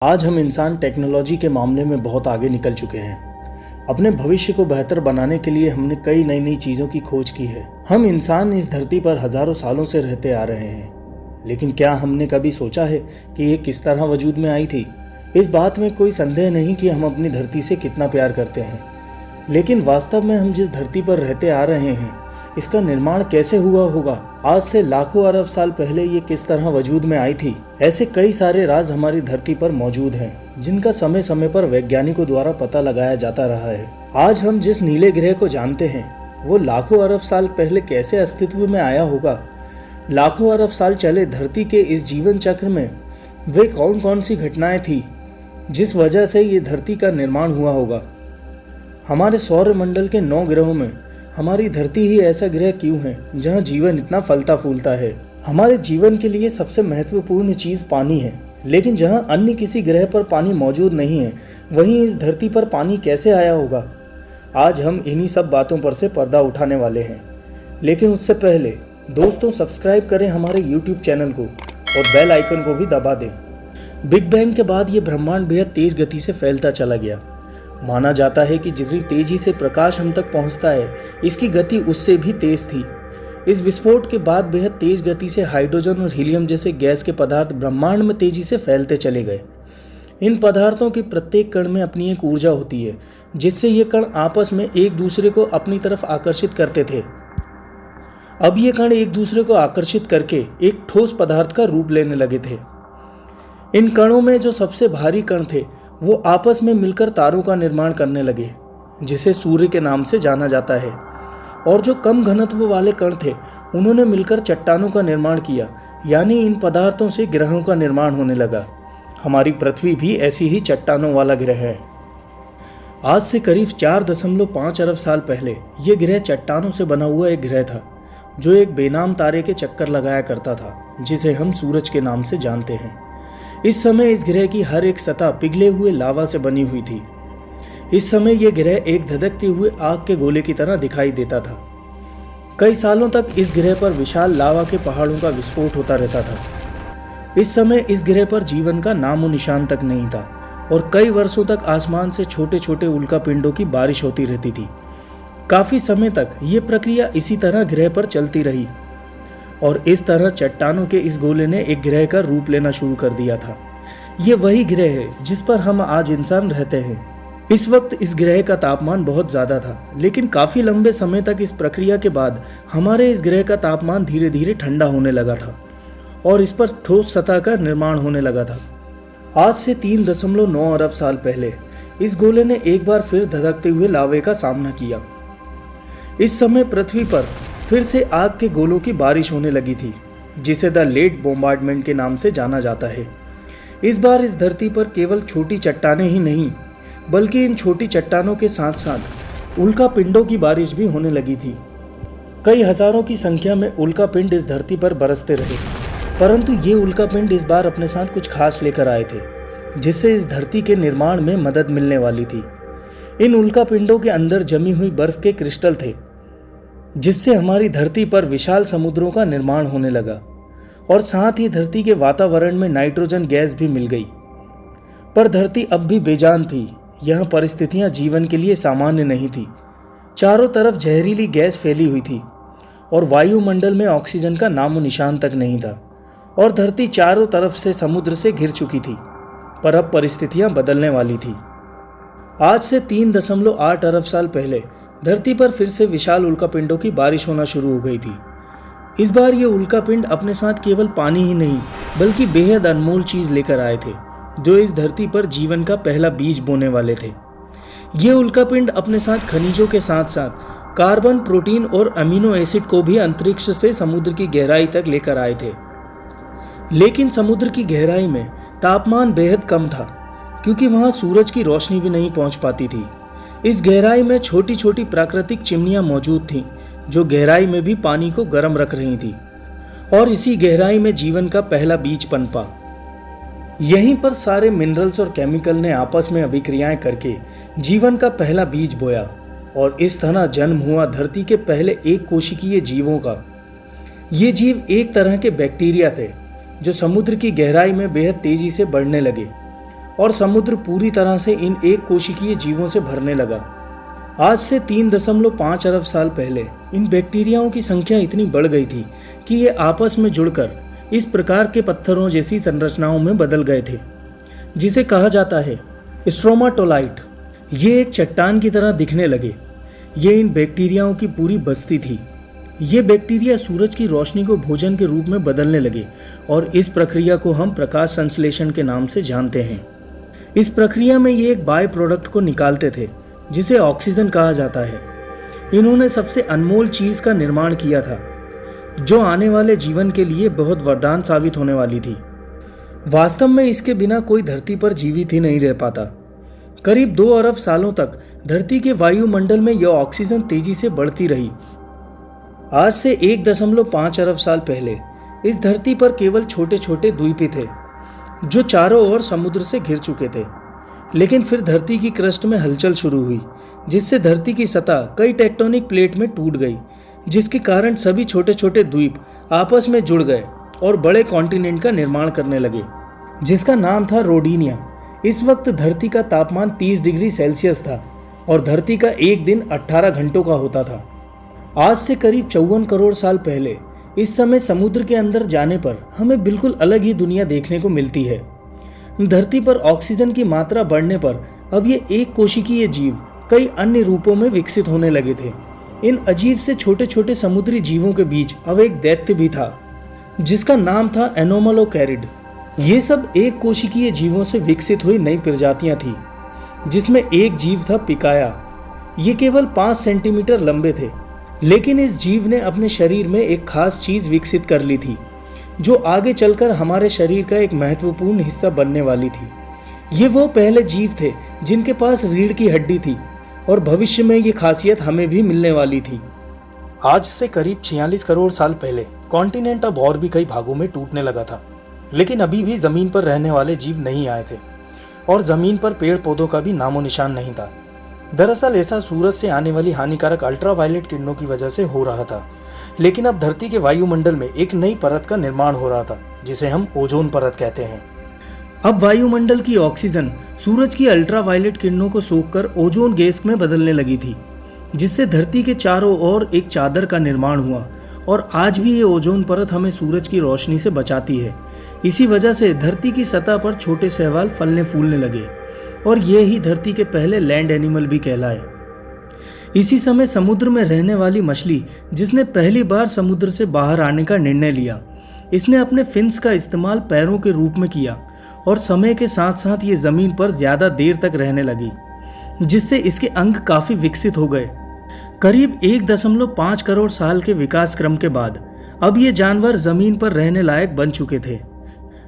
आज हम इंसान टेक्नोलॉजी के मामले में बहुत आगे निकल चुके हैं। अपने भविष्य को बेहतर बनाने के लिए हमने कई नई नई चीज़ों की खोज की है। हम इंसान इस धरती पर हज़ारों सालों से रहते आ रहे हैं, लेकिन क्या हमने कभी सोचा है कि ये किस तरह वजूद में आई थी? इस बात में कोई संदेह नहीं कि हम अपनी धरती से कितना प्यार करते हैं, लेकिन वास्तव में हम जिस धरती पर रहते आ रहे हैं इसका निर्माण कैसे हुआ होगा? आज से लाखों अरब साल पहले ये किस तरह वजूद में आई थी? ऐसे कई सारे राज हमारी धरती पर मौजूद हैं, जिनका समय समय पर वैज्ञानिकों द्वारा पता लगाया जाता रहा है। आज हम जिस नीले ग्रह को जानते हैं वो लाखों अरब साल पहले कैसे अस्तित्व में आया होगा? लाखों अरब साल चले धरती के इस जीवन चक्र में वे कौन कौन सी घटनाएं थी जिस वजह से ये धरती का निर्माण हुआ होगा? हमारे सौरमंडल के 9 ग्रहों में हमारी धरती ही ऐसा ग्रह क्यों है जहां जीवन इतना फलता फूलता है? हमारे जीवन के लिए सबसे महत्वपूर्ण चीज़ पानी है, लेकिन जहां अन्य किसी ग्रह पर पानी मौजूद नहीं है, वहीं इस धरती पर पानी कैसे आया होगा? आज हम इन्हीं सब बातों पर से पर्दा उठाने वाले हैं, लेकिन उससे पहले दोस्तों सब्सक्राइब करें हमारे YouTube चैनल को और बेल आइकन को भी दबा दें। बिग बैंग के बाद ये ब्रह्मांड बेहद तेज गति से फैलता चला गया। माना जाता है कि जितनी तेजी से प्रकाश हम तक पहुंचता है, इसकी गति उससे भी तेज थी। इस विस्फोट के बाद बेहद तेज गति से हाइड्रोजन और हीलियम जैसे गैस के पदार्थ ब्रह्मांड में तेजी से फैलते चले गए। इन पदार्थों के प्रत्येक कण में अपनी एक ऊर्जा होती है, जिससे ये कण आपस में एक दूसरे को अपनी तरफ आकर्षित करते थे। अब ये कण एक दूसरे को आकर्षित करके एक ठोस पदार्थ का रूप लेने लगे थे। इन कणों में जो सबसे भारी कण थे वो आपस में मिलकर तारों का निर्माण करने लगे, जिसे सूर्य के नाम से जाना जाता है। और जो कम घनत्व वाले कण थे उन्होंने मिलकर चट्टानों का निर्माण किया, यानी इन पदार्थों से ग्रहों का निर्माण होने लगा। हमारी पृथ्वी भी ऐसी ही चट्टानों वाला ग्रह है। आज से करीब 4.5 अरब साल पहले ये ग्रह चट्टानों से बना हुआ एक ग्रह था, जो एक बेनाम तारे के चक्कर लगाया करता था, जिसे हम सूरज के नाम से जानते हैं। इस समय इस ग्रह की हर एक सतह पिघले हुए लावा से बनी हुई थी। इस समय यह ग्रह एक धधकते हुए आग के गोले की तरह दिखाई देता था। कई सालों तक इस ग्रह पर विशाल लावा के पहाड़ों का विस्फोट होता रहता था। इस समय इस ग्रह पर जीवन का नामो निशान तक नहीं था और कई वर्षों तक आसमान से छोटे छोटे उल्कापिंडों की बारिश होती रहती थी। काफी समय तक ये प्रक्रिया इसी तरह ग्रह पर चलती रही और इस तरह चट्टानों के इस गोले ने एक ग्रह का रूप लेना शुरू कर दिया था। ये वही ग्रह है जिस पर हम आज इंसान रहते हैं। इस वक्त इस ग्रह का तापमान बहुत ज़्यादा था, लेकिन काफ़ी लंबे समय तक इस प्रक्रिया के बाद हमारे इस ग्रह का तापमान धीरे धीरे ठंडा होने लगा था और इस पर ठोस सतह का निर्माण होने लगा था। आज से 3.9 अरब साल पहले इस गोले ने एक बार फिर धधकते हुए लावे का सामना किया। इस समय पृथ्वी पर फिर से आग के गोलों की बारिश होने लगी थी, जिसे द लेट बॉम्बार्डमेंट के नाम से जाना जाता है। इस बार इस धरती पर केवल छोटी चट्टानें ही नहीं, बल्कि इन छोटी चट्टानों के साथ साथ उल्कापिंडों की बारिश भी होने लगी थी। कई हजारों की संख्या में उल्कापिंड इस धरती पर बरसते रहे, परंतु ये उल्कापिंड इस बार अपने साथ कुछ खास लेकर आए थे, जिससे इस धरती के निर्माण में मदद मिलने वाली थी। इन उल्कापिंडों के अंदर जमी हुई बर्फ के क्रिस्टल थे, जिससे हमारी धरती पर विशाल समुद्रों का निर्माण होने लगा और साथ ही धरती के वातावरण में नाइट्रोजन गैस भी मिल गई। पर धरती अब भी बेजान थी। यह परिस्थितियां जीवन के लिए सामान्य नहीं थी। चारों तरफ जहरीली गैस फैली हुई थी और वायुमंडल में ऑक्सीजन का नामो निशान तक नहीं था और धरती चारों तरफ से समुद्र से घिर चुकी थी। पर अब परिस्थितियां बदलने वाली थी। आज से 3.8 अरब साल पहले धरती पर फिर से विशाल उल्कापिंडों की बारिश होना शुरू हो गई थी। इस बार ये उल्कापिंड अपने साथ केवल पानी ही नहीं, बल्कि बेहद अनमोल चीज लेकर आए थे, जो इस धरती पर जीवन का पहला बीज बोने वाले थे। ये उल्कापिंड अपने साथ खनिजों के साथ साथ कार्बन, प्रोटीन और अमीनो एसिड को भी अंतरिक्ष से समुद्र की गहराई तक लेकर आए थे। लेकिन समुद्र की गहराई में तापमान बेहद कम था, क्योंकि वहां सूरज की रोशनी भी नहीं पहुंच पाती थी। इस गहराई में छोटी छोटी प्राकृतिक चिमनियां मौजूद थीं, जो गहराई में भी पानी को गर्म रख रही थी और इसी गहराई में जीवन का पहला बीज पनपा। यहीं पर सारे मिनरल्स और केमिकल ने आपस में अभिक्रियाएं करके जीवन का पहला बीज बोया और इस तरह जन्म हुआ धरती के पहले एक कोशिकीय जीवों का। ये जीव एक तरह के बैक्टीरिया थे, जो समुद्र की गहराई में बेहद तेजी से बढ़ने लगे और समुद्र पूरी तरह से इन एक कोशिकीय जीवों से भरने लगा। आज से 3.5 अरब साल पहले इन बैक्टीरियाओं की संख्या इतनी बढ़ गई थी कि ये आपस में जुड़कर इस प्रकार के पत्थरों जैसी संरचनाओं में बदल गए थे, जिसे कहा जाता है स्ट्रोमाटोलाइट। ये एक चट्टान की तरह दिखने लगे। ये इन बैक्टीरियाओं की पूरी बस्ती थी। ये बैक्टीरिया सूरज की रोशनी को भोजन के रूप में बदलने लगे और इस प्रक्रिया को हम प्रकाश संश्लेषण के नाम से जानते हैं। इस प्रक्रिया में ये एक बाय प्रोडक्ट को निकालते थे जिसे ऑक्सीजन कहा जाता है। इन्होंने सबसे अनमोल चीज़ का निर्माण किया था जो आने वाले जीवन के लिए बहुत वरदान साबित होने वाली थी। वास्तव में इसके बिना कोई धरती पर जीवित ही नहीं रह पाता। करीब 2 अरब सालों तक धरती के वायुमंडल में यह ऑक्सीजन तेजी से बढ़ती रही। आज से 1.5 अरब साल पहले इस धरती पर केवल छोटे छोटे द्वीप थे जो चारों ओर समुद्र से घिर चुके थे। लेकिन फिर धरती की क्रस्ट में हलचल शुरू हुई, जिससे धरती की सतह कई टेक्टोनिक प्लेट में टूट गई, जिसके कारण सभी छोटे छोटे द्वीप आपस में जुड़ गए और बड़े कॉन्टिनेंट का निर्माण करने लगे, जिसका नाम था रोडिनिया। इस वक्त धरती का तापमान 30 डिग्री सेल्सियस था और धरती का एक दिन 18 घंटों का होता था। आज से करीब 54 करोड़ साल पहले इस समय समुद्र के अंदर जाने पर हमें बिल्कुल अलग ही दुनिया देखने को मिलती है। धरती पर ऑक्सीजन की मात्रा बढ़ने पर अब ये एक कोशिकीय जीव कई अन्य रूपों में विकसित होने लगे थे। इन अजीब से छोटे छोटे समुद्री जीवों के बीच अब एक दैत्य भी था जिसका नाम था एनोमलोकैरिड। ये सब एक कोशिकीय जीवों से विकसित हुई नई प्रजातियां थी, जिसमें एक जीव था पिकाया। ये केवल 5 सेंटीमीटर लंबे थे, लेकिन इस जीव ने अपने शरीर में एक खास चीज विकसित कर ली थी जो आगे चलकर हमारे शरीर का एक महत्वपूर्ण हिस्सा बनने वाली थी। ये वो पहले जीव थे जिनके पास रीढ़ की हड्डी थी और भविष्य में ये खासियत हमें भी मिलने वाली थी। आज से करीब 46 करोड़ साल पहले कॉन्टिनेंट अब और भी कई भागों में टूटने लगा था, लेकिन अभी भी जमीन पर रहने वाले जीव नहीं आए थे और जमीन पर पेड़ पौधों का भी नामो निशान नहीं था। दरअसल ऐसा सूरज से आने वाली हानिकारक अल्ट्रावायलेट किरणों की वजह से हो रहा था, लेकिन अब धरती के वायुमंडल में एक नई परत का निर्माण हो रहा था जिसे हम ओजोन परत कहते हैं। अब वायुमंडल की ऑक्सीजन सूरज की अल्ट्रावायलेट किरणों को सोखकर ओजोन गैस में बदलने लगी थी, जिससे धरती के चारों ओर एक चादर का निर्माण हुआ और आज भी ये ओजोन परत हमें सूरज की रोशनी से बचाती है। इसी वजह से धरती की सतह पर छोटे शैवाल फलने फूलने लगे और ये ही धरती के पहले लैंड एनिमल भी कहलाए। इसी समय समुद्र में रहने वाली मछली जिसने पहली बार समुद्र से बाहर आने का निर्णय लिया, इसने अपने फिन्स का इस्तेमाल पैरों के रूप में किया और समय के साथ साथ ये जमीन पर ज्यादा देर तक रहने लगी, जिससे इसके अंग काफी विकसित हो गए। करीब 1.5 करोड़ साल के विकास क्रम के बाद अब ये जानवर जमीन पर रहने लायक बन चुके थे,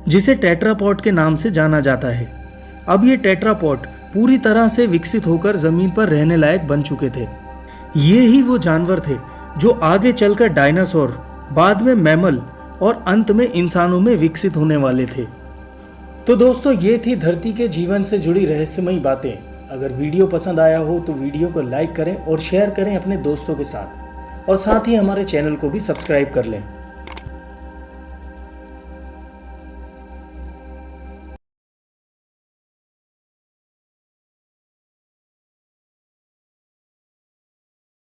जिसे टेट्रापॉड के नाम से जाना जाता है। अब ये टेट्रापॉड पूरी तरह से विकसित होकर जमीन पर रहने लायक बन चुके थे। ये ही वो जानवर थे जो आगे चलकर डायनासोर, बाद में मैमल और अंत में इंसानों में विकसित होने वाले थे। तो दोस्तों, ये थी धरती के जीवन से जुड़ी रहस्यमयी बातें। अगर वीडियो पसंद आया हो तो वीडियो को लाइक करें और शेयर करें अपने दोस्तों के साथ, और साथ ही हमारे चैनल को भी सब्सक्राइब कर लें।